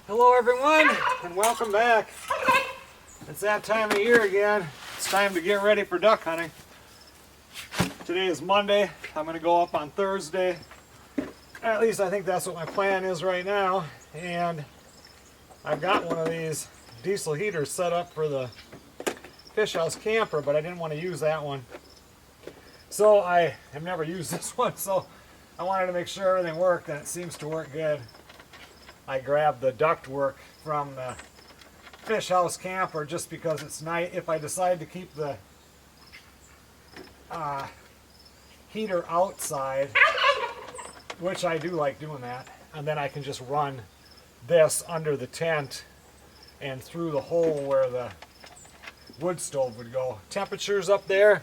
Hello everyone, and welcome back. It's that time of year again. It's time to get ready for duck hunting. Today is Monday. I'm going to go up on Thursday. At least I think that's what my plan is right now. And I've got one of these diesel heaters set up for the fish house camper, but I didn't want to use that one. So I have never used this one, so I wanted to make sure everything worked, and it seems to work good. I grabbed the ductwork from the fish house camper just because it's nice. If I decide to keep the heater outside, which I do like doing that, and then I can just run this under the tent and through the hole where the wood stove would go. Temperatures up there,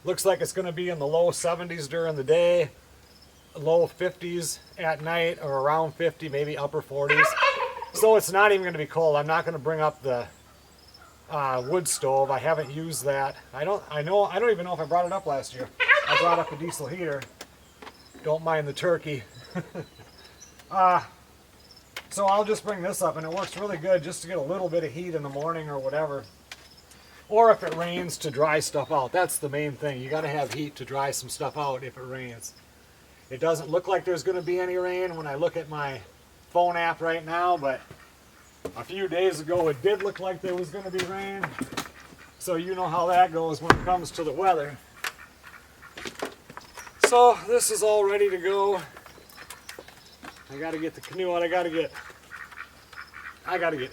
looks like it's going to be in the low 70s during the day, low 50s at night, or around 50, maybe upper 40s. So it's not even going to be cold. I'm not going to bring up the wood stove. I haven't used that. I don't even know if I brought it up last year. I brought up a diesel heater. Don't mind the turkey. So I'll just bring this up, and it works really good just to get a little bit of heat in the morning or whatever. Or if it rains, to dry stuff out. That's the main thing. You got to have heat to dry some stuff out if it rains. It doesn't look like there's going to be any rain when I look at my phone app right now, but a few days ago it did look like there was going to be rain. So you know how that goes when it comes to the weather. So this is all ready to go. I got to get the canoe out. I got to get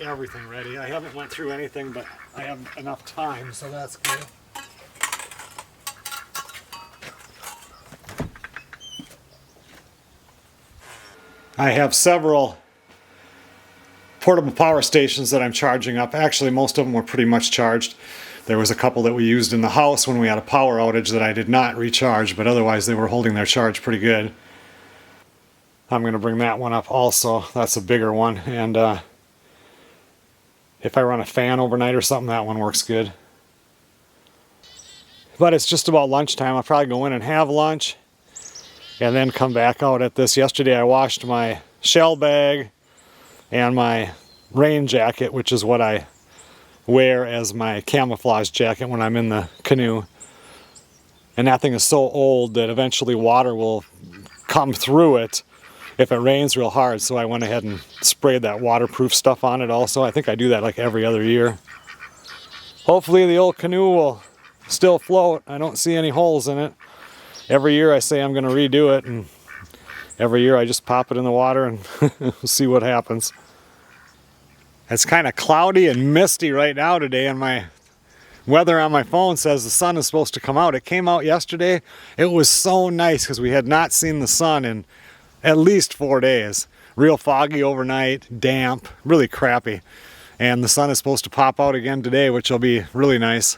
everything ready. I haven't went through anything, but I have enough time, so that's good. I have several portable power stations that I'm charging up. Actually, most of them were pretty much charged. There was a couple that we used in the house when we had a power outage that I did not recharge, but otherwise they were holding their charge pretty good. I'm going to bring that one up also. That's a bigger one, and if I run a fan overnight or something, that one works good. But it's just about lunchtime. I'll probably go in and have lunch and then come back out at this. Yesterday I washed my shell bag and my rain jacket, which is what I wear as my camouflage jacket when I'm in the canoe. And that thing is so old that eventually water will come through it if it rains real hard. So I went ahead and sprayed that waterproof stuff on it also. I think I do that like every other year. Hopefully the old canoe will still float. I don't see any holes in it. Every year I say I'm going to redo it, and every year I just pop it in the water and see what happens. It's kind of cloudy and misty right now today, and my weather on my phone says the sun is supposed to come out. It came out yesterday. It was so nice because we had not seen the sun in at least 4 days. Real foggy overnight, damp, really crappy. And the sun is supposed to pop out again today, which will be really nice.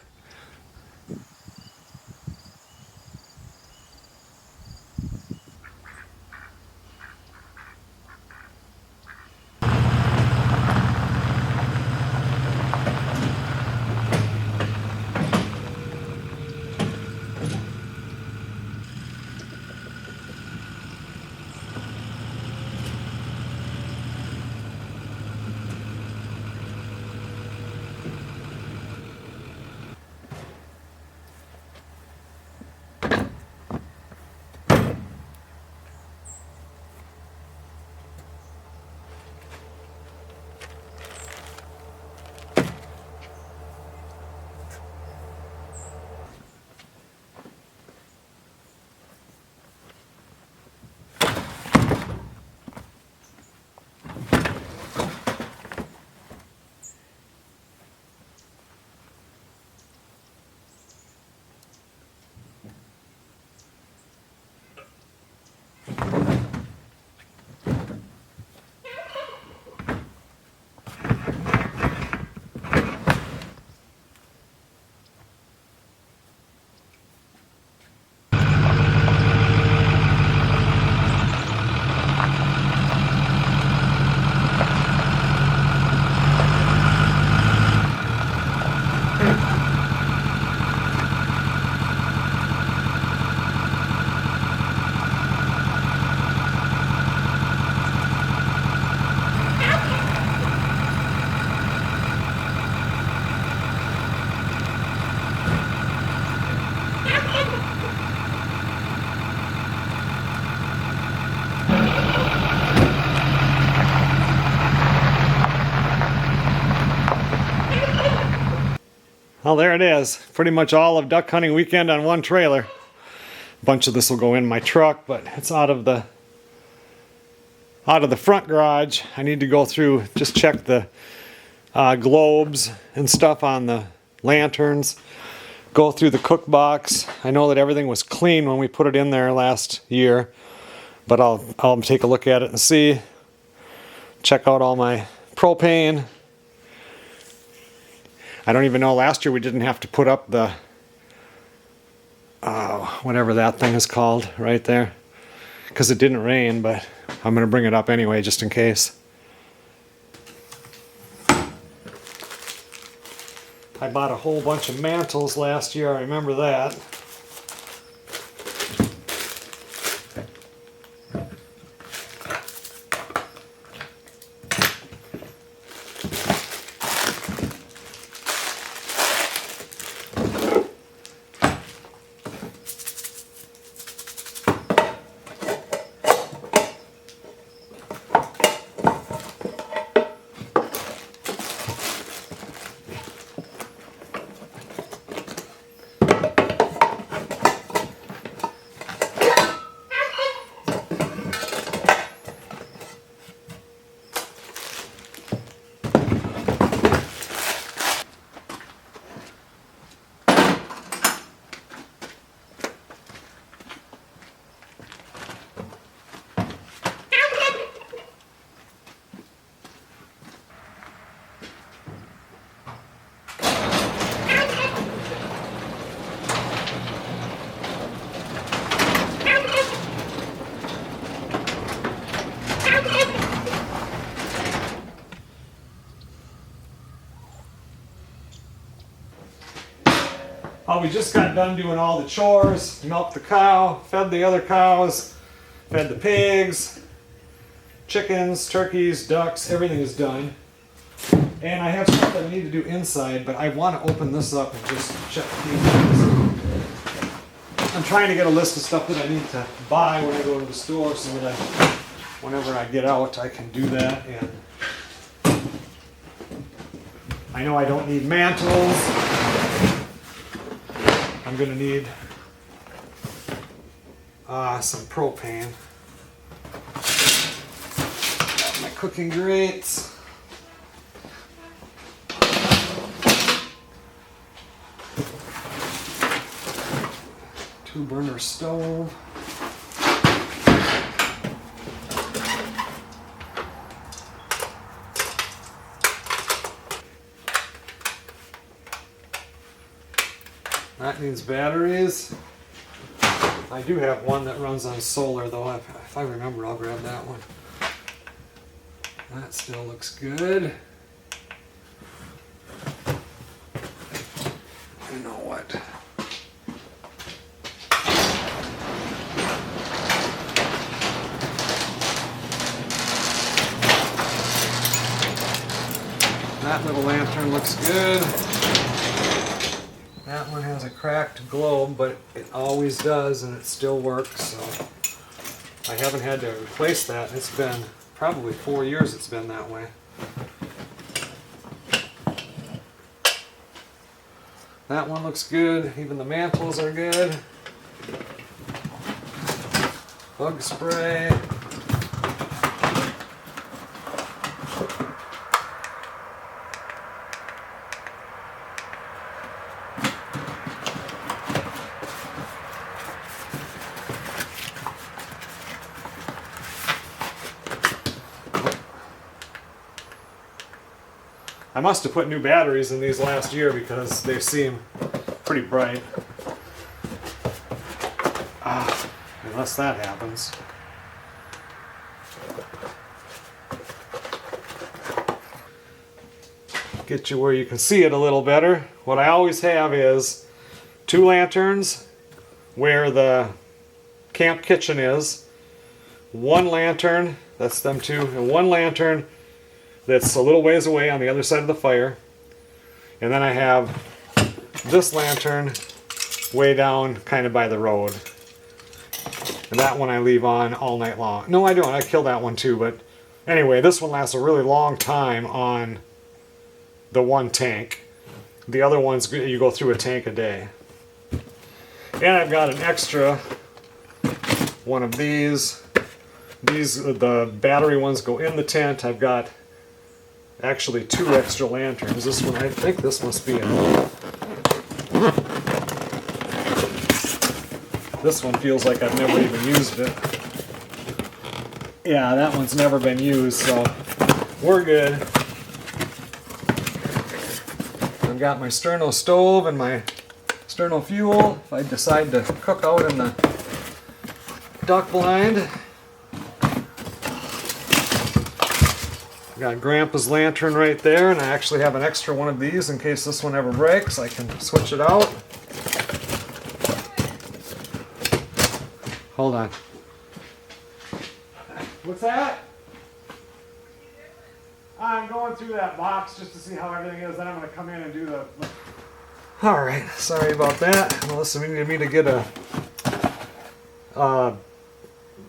Well, there it is. Pretty much all of duck hunting weekend on one trailer. A bunch of this will go in my truck, but it's out of the front garage. I need to go through, just check the globes and stuff on the lanterns. Go through the cook box. I know that everything was clean when we put it in there last year, but I'll take a look at it and see. Check out all my propane. I don't even know, last year we didn't have to put up the whatever that thing is called right there, because it didn't rain, but I'm going to bring it up anyway just in case. I bought a whole bunch of mantles last year, I remember that. Oh, we just got done doing all the chores, milked the cow, fed the other cows, fed the pigs, chickens, turkeys, ducks, everything is done. And I have stuff that I need to do inside, but I want to open this up and just check a few things. I'm trying to get a list of stuff that I need to buy when I go to the store so that whenever I get out I can do that. And I know I don't need mantles. I'm going to need some propane. Got my cooking grates. 2-burner stove. That needs batteries. I do have one that runs on solar though. If I remember, I'll grab that one. That still looks good. You know what? That little lantern looks good. That one has a cracked globe, but it always does and it still works, so I haven't had to replace that. It's been probably 4 years it's been that way. That one looks good. Even the mantles are good. Bug spray. I must have put new batteries in these last year because they seem pretty bright. Unless that happens. Get you where you can see it a little better. What I always have is 2 lanterns where the camp kitchen is, 1 lantern, that's them 2, and 1 lantern that's a little ways away on the other side of the fire. And then I have this lantern way down kind of by the road. And that one I leave on all night long. No, I don't. I kill that one too. But anyway, this one lasts a really long time on the 1 tank. The other ones, you go through a tank a day. And I've got an extra one of these. These, the battery ones go in the tent. I've got actually 2 extra lanterns. This one, I think this must be this one feels like I've never even used it. Yeah, that one's never been used, so we're good. I've got my sterno stove and my sterno fuel if I decide to cook out in the duck blind. Got Grandpa's lantern right there, and I actually have an extra one of these in case this one ever breaks. I can switch it out. Hold on. What's that? I'm going through that box just to see how everything is, then I'm going to come in and do the... Alright, sorry about that. Melissa needed me to get a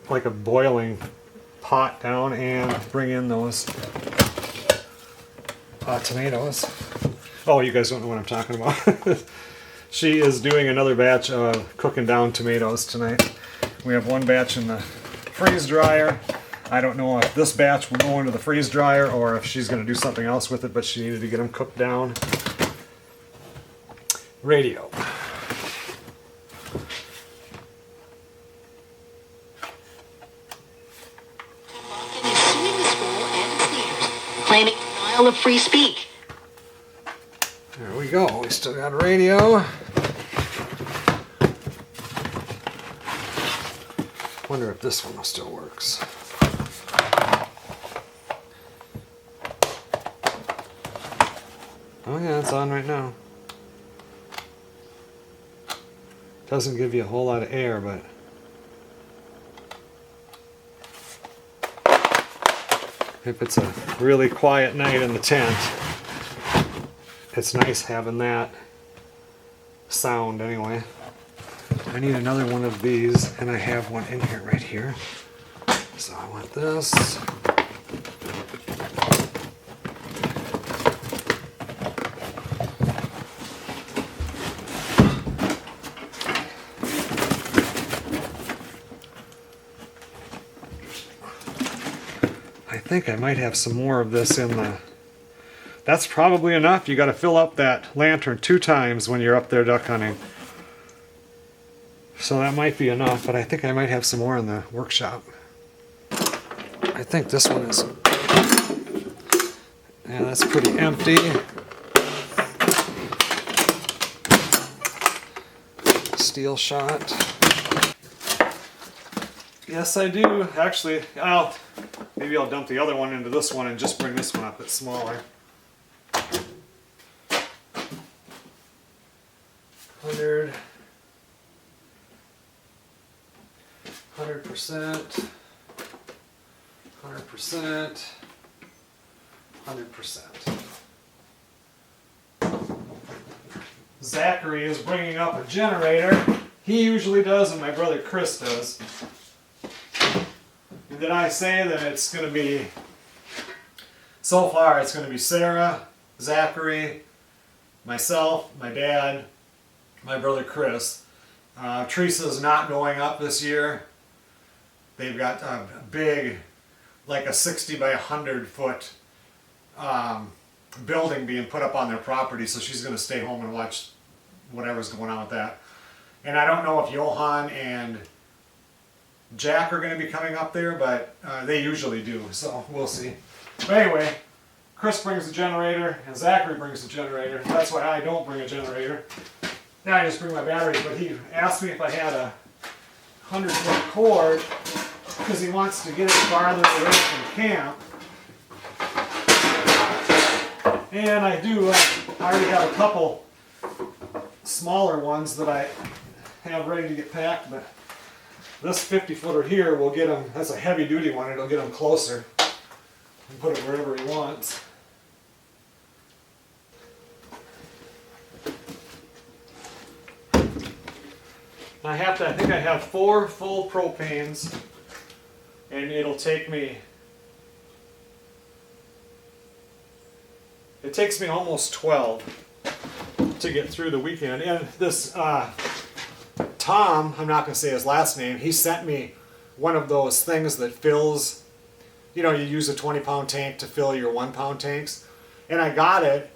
like a boiling pot down and bring in those tomatoes. Oh, you guys don't know what I'm talking about. She is doing another batch of cooking down tomatoes tonight. We have one batch in the freeze dryer. I don't know if this batch will go into the freeze dryer or if she's going to do something else with it, but she needed to get them cooked down. Radio. Claiming denial of free speech. There we go. We still got a radio. Wonder if this one still works. Oh yeah, it's on right now. Doesn't give you a whole lot of air, but if it's a really quiet night in the tent, it's nice having that sound anyway. I need another one of these, and I have one in here right here. So I want this. I think I might have some more of this in the... That's probably enough. You got to fill up that lantern 2 times when you're up there duck hunting. So that might be enough, but I think I might have some more in the workshop. I think this one is... Yeah, that's pretty empty. Steel shot. Yes, I do. Actually, maybe I'll dump the other one into this one and just bring this one up. It's smaller. 100%, 100%, 100%. Zachary is bringing up a generator. He usually does, and my brother Chris does. And did I say that it's going to be, so far it's going to be Sarah, Zachary, myself, my dad, my brother Chris. Teresa's not going up this year. They've got a big, like a 60 by 100 foot building being put up on their property, so she's going to stay home and watch whatever's going on with that. And I don't know if Johan and Jack are going to be coming up there, but they usually do, so we'll see. But anyway, Chris brings the generator and Zachary brings the generator. That's why I don't bring a generator. Now I just bring my batteries, but he asked me if I had a 100-foot cord because he wants to get it farther away from camp. And I do. I already have a couple smaller ones that I have ready to get packed, but this 50-footer here will get him, that's a heavy-duty one, it'll get him closer and put it wherever he wants. I think I have 4 full propanes, and it'll take me, it takes me almost 12. to get through the weekend. And this Tom, I'm not going to say his last name, he sent me one of those things that fills, you know, you use a 20-pound tank to fill your 1-pound tanks. And I got it,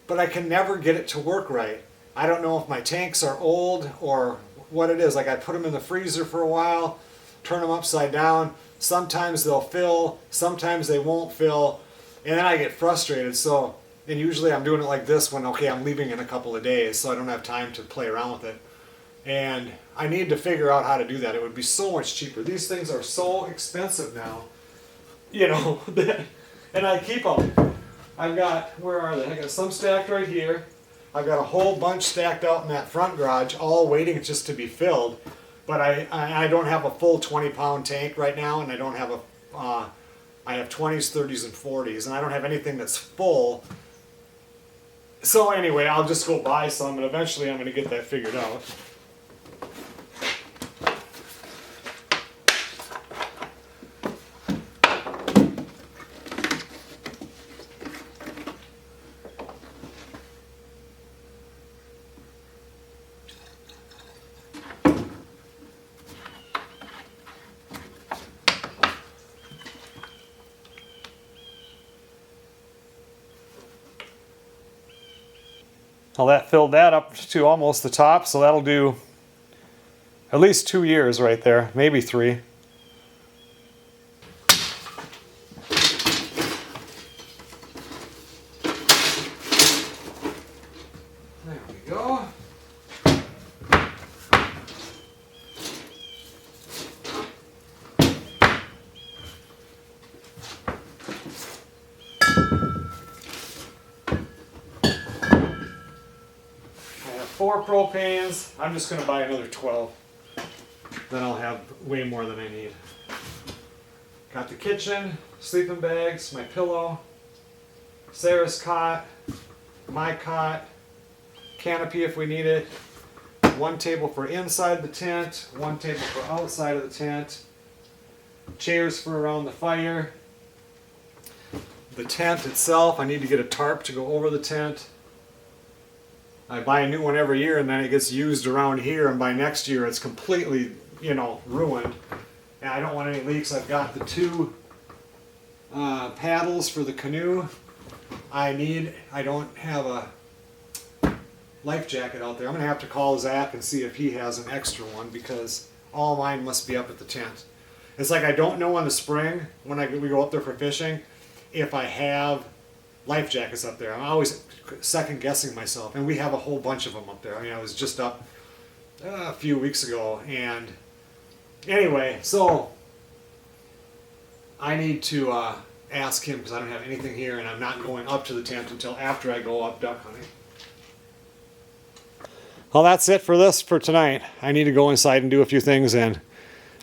but I can never get it to work right. I don't know if my tanks are old or what it is. Like, I put them in the freezer for a while, turn them upside down. Sometimes they'll fill, sometimes they won't fill, and then I get frustrated. So, and usually I'm doing it like this when, okay, I'm leaving in a couple of days, so I don't have time to play around with it. And I need to figure out how to do that. It would be so much cheaper. These things are so expensive now, you know, and I keep them. I've got, where are they? I got some stacked right here. I've got a whole bunch stacked out in that front garage, all waiting just to be filled. But I don't have a full 20-pound tank right now, and I don't have I have 20s, 30s, and 40s, and I don't have anything that's full. So anyway, I'll just go buy some, and eventually I'm going to get that figured out. Well, that filled that up to almost the top, so that'll do at least 2 years right there, maybe 3. There we go. I have 4 propanes. I'm just going to buy another 12. Then I'll have way more than I need. Got the kitchen, sleeping bags, my pillow, Sarah's cot, my cot, canopy if we need it, 1 table for inside the tent, 1 table for outside of the tent, chairs for around the fire, the tent itself. I need to get a tarp to go over the tent. I buy a new one every year and then it gets used around here, and by next year it's completely, you know, ruined. And I don't want any leaks. I've got the 2 paddles for the canoe. I don't have a life jacket out there. I'm going to have to call Zach and see if he has an extra one, because all mine must be up at the tent. It's like I don't know in the spring when we go up there for fishing if I have life jackets up there. I'm always second guessing myself, and we have a whole bunch of them up there. I mean, I was just up a few weeks ago, and anyway, so I need to ask him, because I don't have anything here, and I'm not going up to the tent until after I go up duck hunting. Well, that's it for tonight. I need to go inside and do a few things, and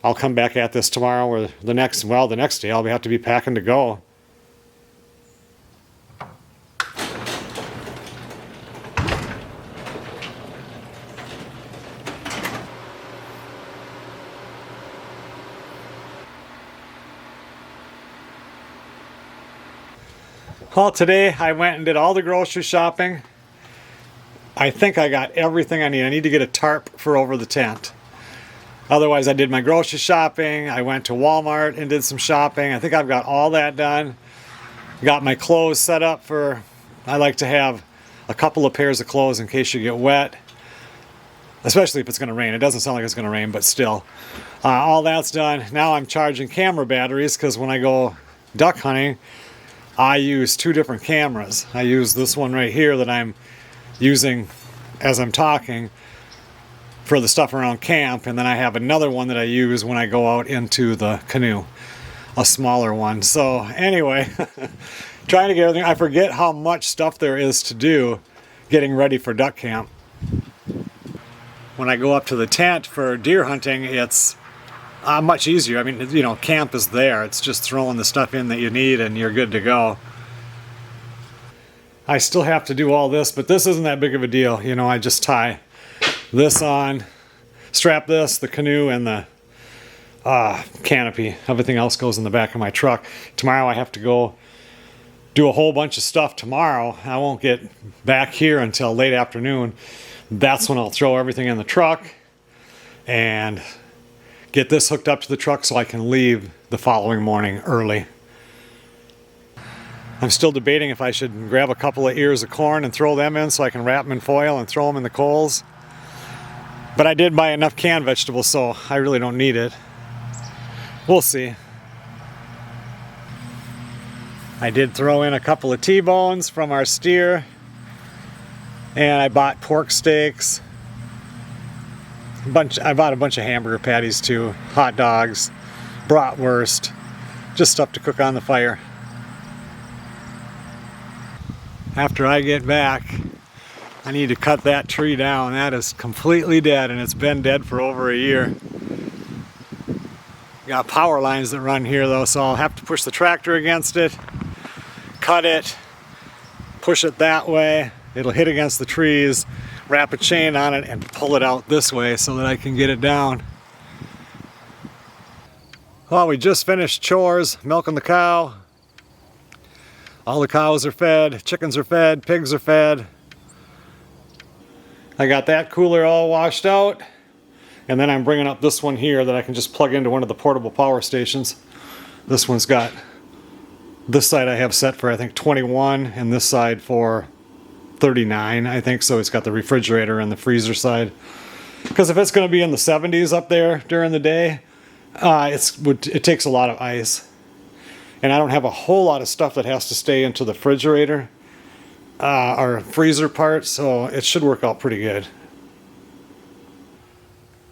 I'll come back at this tomorrow or the next day. I'll have to be packing to go. Well, today I went and did all the grocery shopping. I think I got everything I need. I need to get a tarp for over the tent. Otherwise, I did my grocery shopping. I went to Walmart and did some shopping. I think I've got all that done. Got my clothes set up for, I like to have a couple of pairs of clothes in case you get wet. Especially if it's going to rain. It doesn't sound like it's going to rain, but still. All that's done. Now I'm charging camera batteries, because when I go duck hunting, I use 2 different cameras. I use this one right here that I'm using as I'm talking for the stuff around camp, and then I have another one that I use when I go out into the canoe, a smaller one. So anyway, trying to get everything. I forget how much stuff there is to do getting ready for duck camp. When I go up to the tent for deer hunting, it's much easier. I mean, you know, camp is there. It's just throwing the stuff in that you need and you're good to go. I still have to do all this, but this isn't that big of a deal. You know, I just tie this on, strap this, the canoe, and the canopy. Everything else goes in the back of my truck. Tomorrow I have to go do a whole bunch of stuff tomorrow. I won't get back here until late afternoon. That's when I'll throw everything in the truck and get this hooked up to the truck so I can leave the following morning early. I'm still debating if I should grab a couple of ears of corn and throw them in so I can wrap them in foil and throw them in the coals. But I did buy enough canned vegetables, so I really don't need it. We'll see. I did throw in a couple of T-bones from our steer, and I bought pork steaks. I bought a bunch of hamburger patties too, hot dogs, bratwurst, just stuff to cook on the fire. After I get back, I need to cut that tree down. That is completely dead, and it's been dead for over a year. Got power lines that run here though, so I'll have to push the tractor against it, cut it, push it that way. It'll hit against the trees, wrap a chain on it, and pull it out this way so that I can get it down. Well, we just finished chores, milking the cow. All the cows are fed, chickens are fed, pigs are fed. I got that cooler all washed out, and then I'm bringing up this one here that I can just plug into one of the portable power stations. This one's got, this side I have set for I think 21, and this side for 39 I think, so it's got the refrigerator and the freezer side. Because if it's going to be in the 70s up there during the day, it takes a lot of ice. And I don't have a whole lot of stuff that has to stay into the refrigerator or freezer part, so it should work out pretty good.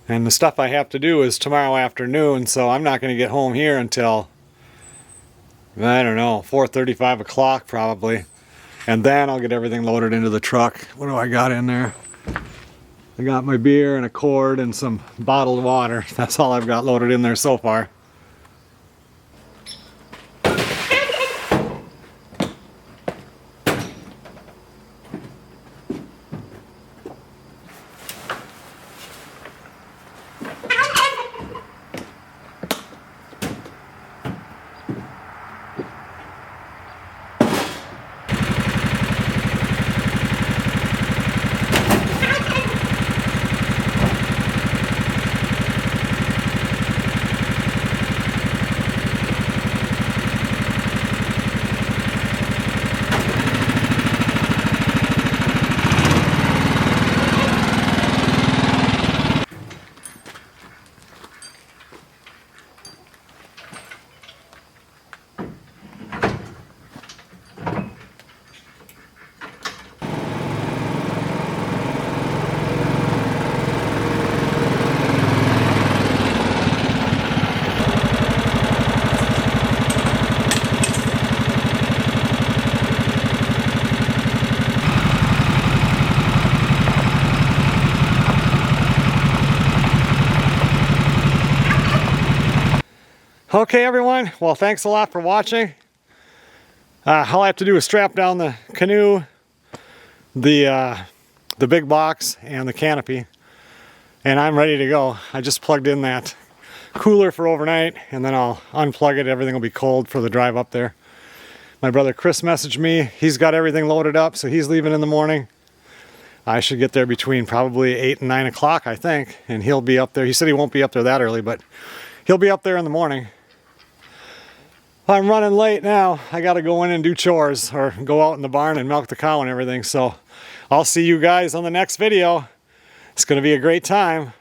And the stuff I have to do is tomorrow afternoon, so I'm not going to get home here until, I don't know, 4:30, 5 o'clock probably. And then I'll get everything loaded into the truck. What do I got in there? I got my beer and a cord and some bottled water. That's all I've got loaded in there so far. Okay everyone, well thanks a lot for watching. All I have to do is strap down the canoe, the big box, and the canopy, and I'm ready to go. I just plugged in that cooler for overnight, and then I'll unplug it. Everything will be cold for the drive up there. My brother Chris messaged me. He's got everything loaded up, so he's leaving in the morning. I should get there between probably 8 and 9 o'clock, I think, and he'll be up there. He said he won't be up there that early, but he'll be up there in the morning. I'm running late now. I got to go in and do chores or go out in the barn and milk the cow and everything. So I'll see you guys on the next video. It's going to be a great time.